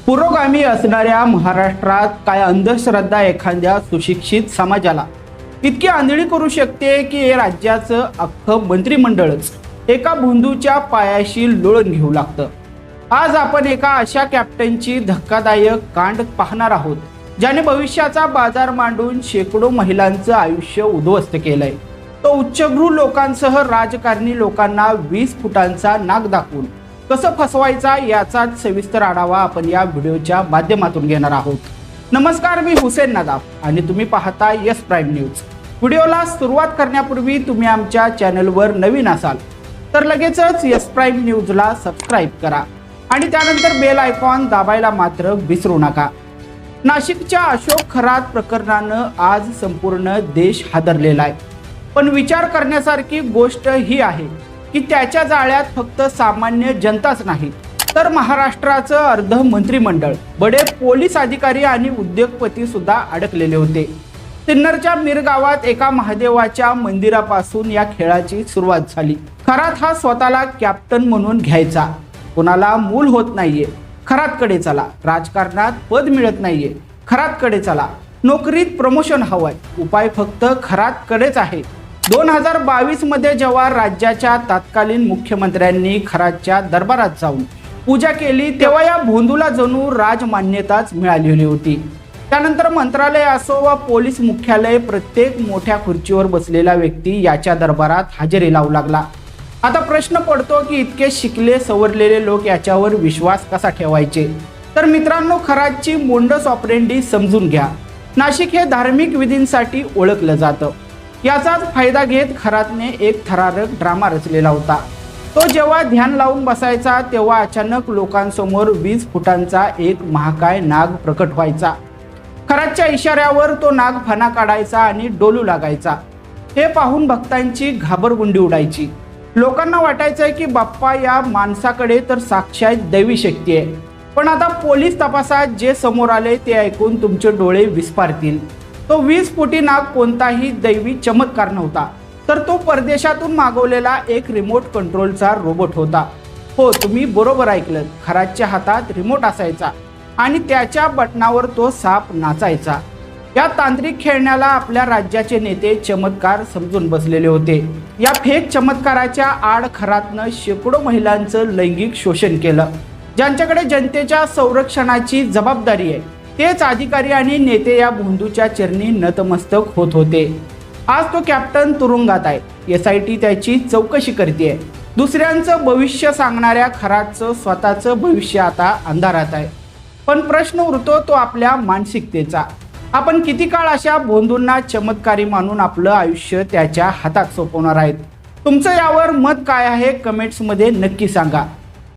पुरोगामी असणाऱ्या महाराष्ट्रात काय अंधश्रद्धा एखाद्या सुशिक्षित समाजाला इतकी आंधळी करू शकते की हे राज्याचं अख्खं मंत्रिमंडळच एका भोंदूच्या पायाशी लोळण घेऊ लागतं। आज आपण एका अशा कॅप्टनची धक्कादायक कांड पाहणार आहोत ज्याने भविष्याचा बाजार मांडून शेकडो महिलांचं आयुष्य उद्ध्वस्त केलंय। तो उच्चभ्रू लोकांसह राजकारणी लोकांना 20 फुटांचा नाक दाखवून कसं फसवायचा याचाच सविस्तर आढावा आपण या व्हिडिओच्या माध्यमातून घेणार आहोत। नमस्कार, मी हुसेन नदाफ आणि तुम्ही पाहता यस प्राईम न्यूज। व्हिडिओला सुरुवात करण्यापूर्वी तुम्ही आमच्या चॅनलवर नवीन असाल तर लगेचच यस प्राईम न्यूजला सबस्क्राईब करा आणि त्यानंतर बेल आयकॉन दाबायला मात्र विसरू नका। नाशिकच्या अशोक खरात प्रकरणानं आज संपूर्ण देश हादरलेला आहे, पण विचार करण्यासारखी गोष्ट ही आहे की त्याच्या जाळ्यात फक्त सामान्य जनताच नाही तर महाराष्ट्राचं अर्ध मंत्रिमंडळ, बडे पोलीस अधिकारी आणि उद्योगपती सुद्धा अडकलेले होते। सिन्नरच्या मीर गावात एका महादेवाच्या मंदिरापासून या खेळाची सुरुवात झाली। खरात हा स्वतःला कॅप्टन म्हणून घ्यायचा। कोणाला मूल होत नाहीये, खरातकडे चला। राजकारणात पद मिळत नाहीये, खरातकडे चला। नोकरीत प्रमोशन हवंय, उपाय फक्त खरातकडेच आहे। 2022 मध्ये जेव्हा राज्याच्या तत्कालीन मुख्यमंत्र्यांनी खरातच्या दरबारात जाऊन पूजा केली तेव्हा या भोंदूला जणू राजमान्यताच मिळालेली होती। त्यानंतर मंत्रालय असो व पोलीस मुख्यालय, प्रत्येक मोठ्या खुर्चीवर बसलेला व्यक्ती याच्या दरबारात हजेरी लावू लागला। आता प्रश्न पडतो की इतके शिकले सवरलेले लोक याच्यावर विश्वास कसा ठेवायचे? तर मित्रांनो, खरातची मोंडस ऑपरेंडी समजून घ्या। नाशिक हे धार्मिक विधींसाठी ओळखलं जातं। याचाच फायदा घेत खरातने एक थरारक ड्रामा रचलेला होता। तो जेव्हा ध्यान लावून बसायचा तेव्हा अचानक लोकांसमोर 20 फुटांचा एक महाकाय नाग प्रकट व्हायचा। खरातच्या इशाऱ्यावर तो नाग फणा काढायचा आणि डोलू लागायचा। हे पाहून भक्तांची घाबरगुंडी उडायची। लोकांना वाटायचं की बाप्पा या माणसाकडे तर साक्षात दैवी शक्ती आहे। पण आता पोलीस तपासात जे समोर आले ते ऐकून तुमचे डोळे विस्फारतील। तो 20 फुटी नाग कोणताही दैवी चमत्कार नव्हता, तर तो परदेशातून मागवलेला एक रिमोट कंट्रोलचा रोबोट होता। हो, तुम्ही बरोबर ऐकलं, खरातच्या हातात रिमोट असायचा आणि त्याच्या बटनावर तो साप नाचायचा। या तांत्रिक खेळण्याला आपल्या राज्याचे नेते चमत्कार समजून बसलेले होते। या फेक चमत्काराच्या आड खरातनं शेकडो महिलांचं लैंगिक शोषण केलं। ज्यांच्याकडे जनतेच्या संरक्षणाची जबाबदारी आहे तेच अधिकारी आणि नेते या भोंदूच्या चरणी नतमस्तक होत होते। आज तो कॅप्टन तुरुंगात आहे, SIT त्याची चौकशी करते। दुसऱ्यांचं भविष्य सांगणाऱ्या खरातचं स्वतःचं भविष्य आता अंधारात आहे। पण प्रश्न उरतो तो आपल्या मानसिकतेचा। आपण किती काळ अशा भोंदूंना चमत्कारी मानून आपलं आयुष्य त्याच्या हातात सोपवणार आहेत? तुमचं यावर मत काय आहे कमेंट्समध्ये नक्की सांगा।